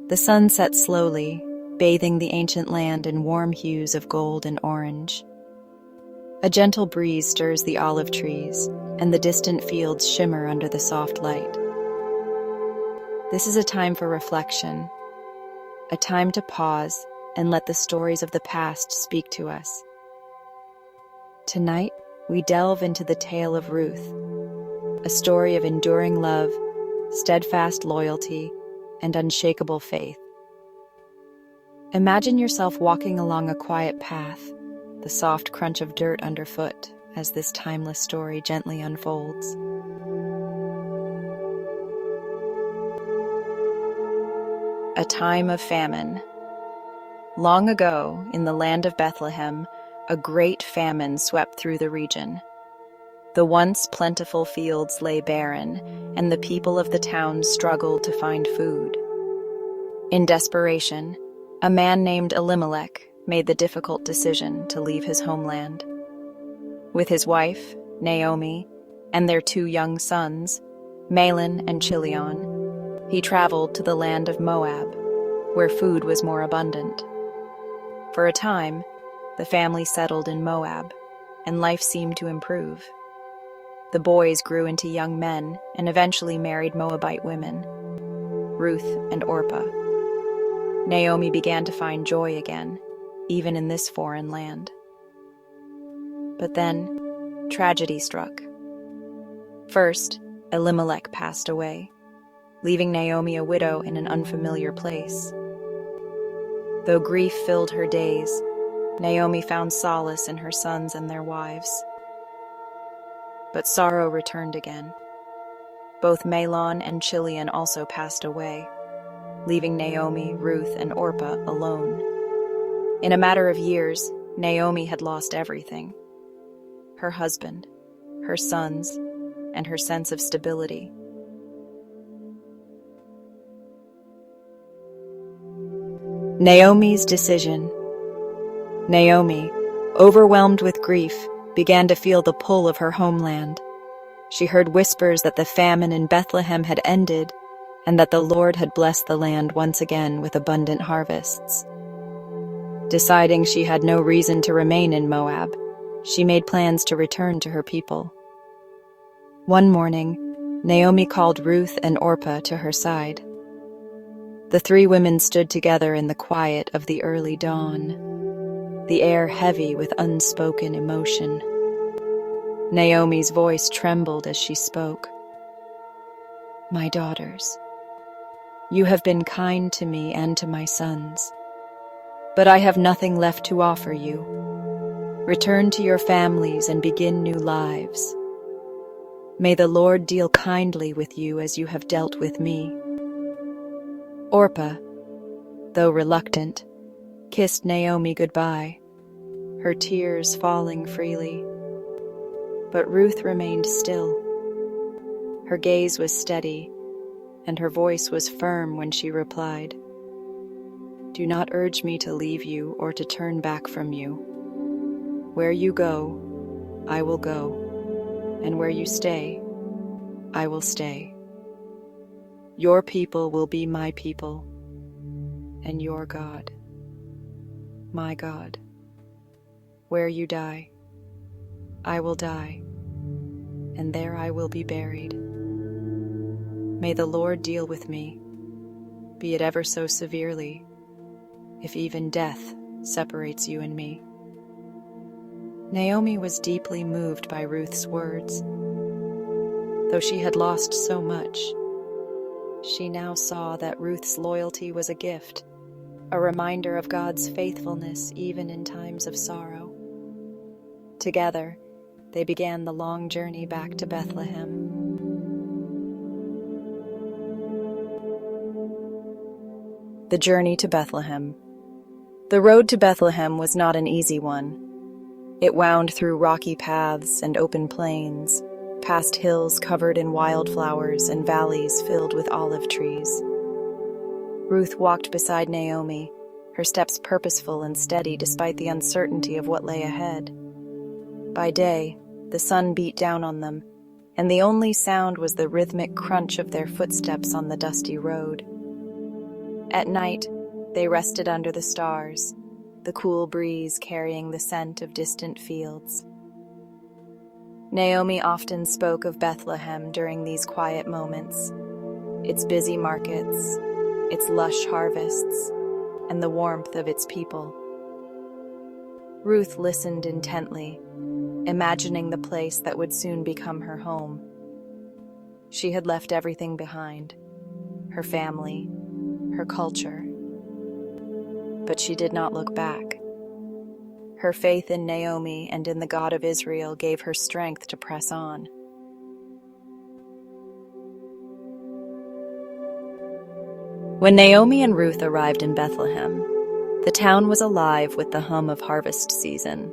The sun set slowly, bathing the ancient land in warm hues of gold and orange. A gentle breeze stirs the olive trees, and the distant fields shimmer under the soft light. This is a time for reflection, a time to pause and let the stories of the past speak to us. Tonight, we delve into the tale of Ruth, a story of enduring love, steadfast loyalty, and unshakable faith. Imagine yourself walking along a quiet path, the soft crunch of dirt underfoot as this timeless story gently unfolds. A time of famine. Long ago, in the land of Bethlehem, a great famine swept through the region. The once plentiful fields lay barren, and the people of the town struggled to find food. In desperation, a man named Elimelech made the difficult decision to leave his homeland. With his wife, Naomi, and their 2 young sons, Mahlon and Chilion, he traveled to the land of Moab, where food was more abundant. For a time, the family settled in Moab, and life seemed to improve. The boys grew into young men and eventually married Moabite women, Ruth and Orpah. Naomi began to find joy again, even in this foreign land. But then, tragedy struck. First, Elimelech passed away, leaving Naomi a widow in an unfamiliar place. Though grief filled her days, Naomi found solace in her sons and their wives. But sorrow returned again. Both Mahlon and Chilion also passed away, leaving Naomi, Ruth, and Orpah alone. In a matter of years, Naomi had lost everything: her husband, her sons, and her sense of stability. Naomi's decision. Naomi, overwhelmed with grief, began to feel the pull of her homeland. She heard whispers that the famine in Bethlehem had ended and that the Lord had blessed the land once again with abundant harvests. Deciding she had no reason to remain in Moab, she made plans to return to her people. One morning, Naomi called Ruth and Orpah to her side. The 3 women stood together in the quiet of the early dawn, the air heavy with unspoken emotion. Naomi's voice trembled as she spoke. "My daughters, you have been kind to me and to my sons, but I have nothing left to offer you. Return to your families and begin new lives. May the Lord deal kindly with you as you have dealt with me." Orpah, though reluctant, kissed Naomi goodbye, her tears falling freely. But Ruth remained still. Her gaze was steady, and her voice was firm when she replied, "Do not urge me to leave you or to turn back from you. Where you go, I will go, and where you stay, I will stay. Your people will be my people, and your God, my God. Where you die, I will die, and there I will be buried. May the Lord deal with me, be it ever so severely, if even death separates you and me." Naomi was deeply moved by Ruth's words. Though she had lost so much, she now saw that Ruth's loyalty was a gift, a reminder of God's faithfulness even in times of sorrow. Together, they began the long journey back to Bethlehem. The journey to Bethlehem. The road to Bethlehem was not an easy one. It wound through rocky paths and open plains, past hills covered in wildflowers and valleys filled with olive trees. Ruth walked beside Naomi, her steps purposeful and steady despite the uncertainty of what lay ahead. By day, the sun beat down on them, and the only sound was the rhythmic crunch of their footsteps on the dusty road. At night, they rested under the stars, the cool breeze carrying the scent of distant fields. Naomi often spoke of Bethlehem during these quiet moments, its busy markets, its lush harvests, and the warmth of its people. Ruth listened intently, imagining the place that would soon become her home. She had left everything behind, her family, her culture. But she did not look back. Her faith in Naomi and in the God of Israel gave her strength to press on. When Naomi and Ruth arrived in Bethlehem, the town was alive with the hum of harvest season.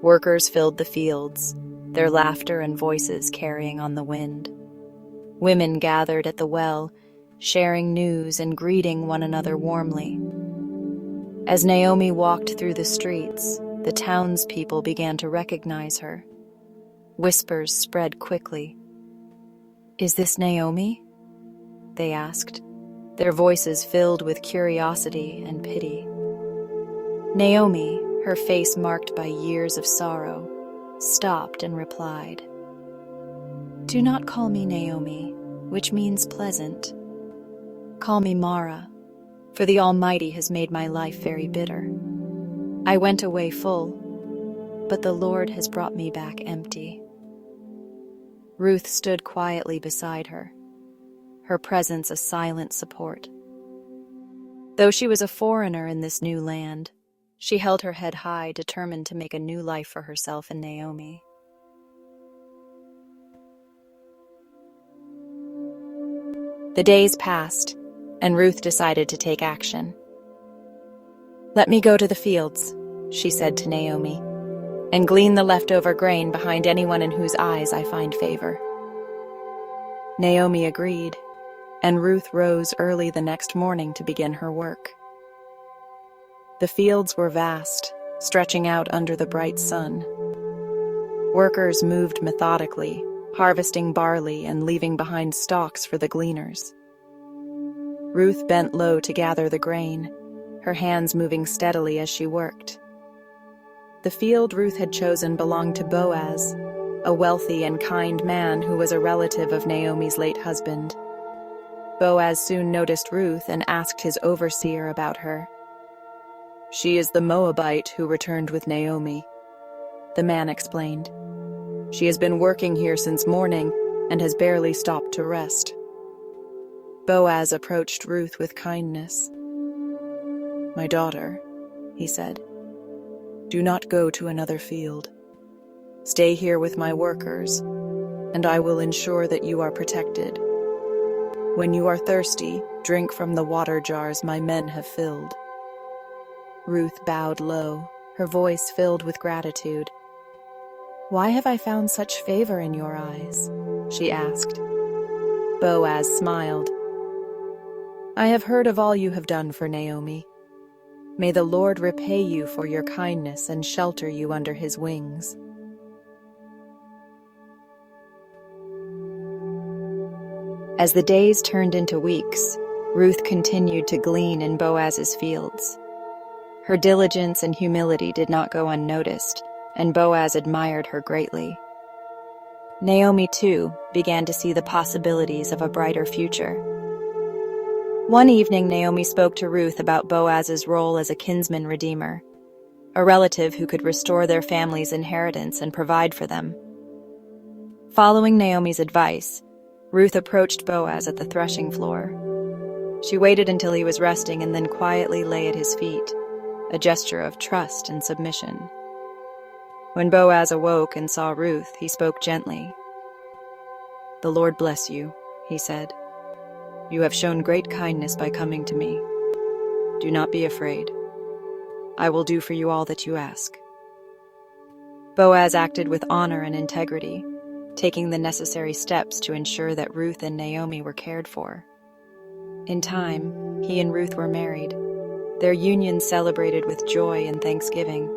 Workers filled the fields, their laughter and voices carrying on the wind. Women gathered at the well, sharing news and greeting one another warmly. As Naomi walked through the streets, the townspeople began to recognize her. Whispers spread quickly. "Is this Naomi?" they asked, their voices filled with curiosity and pity. Naomi, her face marked by years of sorrow, stopped and replied, "Do not call me Naomi, which means pleasant. Call me Mara, for the Almighty has made my life very bitter. I went away full, but the Lord has brought me back empty." Ruth stood quietly beside her, her presence a silent support. Though she was a foreigner in this new land, she held her head high, determined to make a new life for herself and Naomi. The days passed, and Ruth decided to take action. "Let me go to the fields," she said to Naomi, "and glean the leftover grain behind anyone in whose eyes I find favor." Naomi agreed, and Ruth rose early the next morning to begin her work. The fields were vast, stretching out under the bright sun. Workers moved methodically, harvesting barley and leaving behind stalks for the gleaners. Ruth bent low to gather the grain, her hands moving steadily as she worked. The field Ruth had chosen belonged to Boaz, a wealthy and kind man who was a relative of Naomi's late husband. Boaz soon noticed Ruth and asked his overseer about her. "She is the Moabite who returned with Naomi," the man explained. "She has been working here since morning and has barely stopped to rest." Boaz approached Ruth with kindness. "My daughter," he said, "do not go to another field. Stay here with my workers, and I will ensure that you are protected. When you are thirsty, drink from the water jars my men have filled." Ruth bowed low, her voice filled with gratitude. "Why have I found such favor in your eyes?" she asked. Boaz smiled. "I have heard of all you have done for Naomi. May the Lord repay you for your kindness and shelter you under his wings." As the days turned into weeks, Ruth continued to glean in Boaz's fields. Her diligence and humility did not go unnoticed, and Boaz admired her greatly. Naomi, too, began to see the possibilities of a brighter future. One evening, Naomi spoke to Ruth about Boaz's role as a kinsman redeemer, a relative who could restore their family's inheritance and provide for them. Following Naomi's advice, Ruth approached Boaz at the threshing floor. She waited until he was resting and then quietly lay at his feet, a gesture of trust and submission. When Boaz awoke and saw Ruth, he spoke gently. "The Lord bless you," he said. "You have shown great kindness by coming to me. Do not be afraid. I will do for you all that you ask." Boaz acted with honor and integrity, taking the necessary steps to ensure that Ruth and Naomi were cared for. In time, he and Ruth were married, their union celebrated with joy and thanksgiving.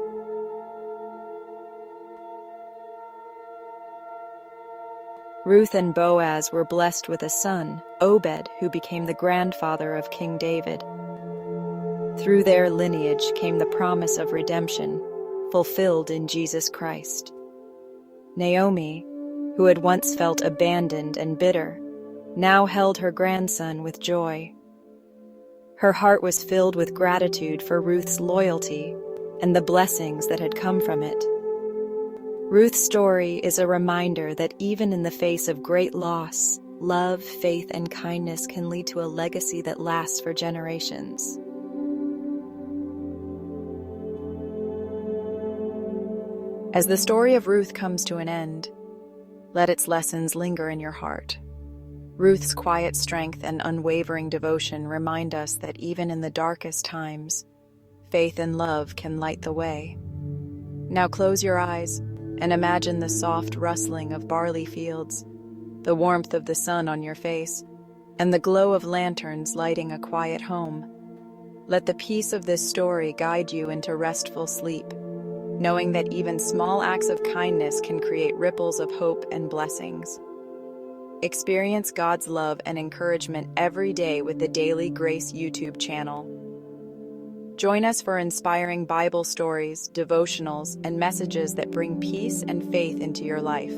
Ruth and Boaz were blessed with a son, Obed, who became the grandfather of King David. Through their lineage came the promise of redemption, fulfilled in Jesus Christ. Naomi, who had once felt abandoned and bitter, now held her grandson with joy. Her heart was filled with gratitude for Ruth's loyalty and the blessings that had come from it. Ruth's story is a reminder that even in the face of great loss, love, faith, and kindness can lead to a legacy that lasts for generations. As the story of Ruth comes to an end, let its lessons linger in your heart. Ruth's quiet strength and unwavering devotion remind us that even in the darkest times, faith and love can light the way. Now close your eyes and imagine the soft rustling of barley fields, the warmth of the sun on your face, and the glow of lanterns lighting a quiet home. Let the peace of this story guide you into restful sleep, knowing that even small acts of kindness can create ripples of hope and blessings. Experience God's love and encouragement every day with the Daily Grace YouTube channel. Join us for inspiring Bible stories, devotionals, and messages that bring peace and faith into your life.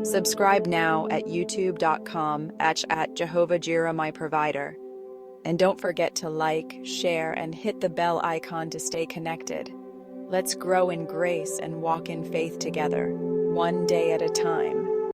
Subscribe now at youtube.com/at Jehovah Jireh my provider. And don't forget to like, share, and hit the bell icon to stay connected. Let's grow in grace and walk in faith together, one day at a time.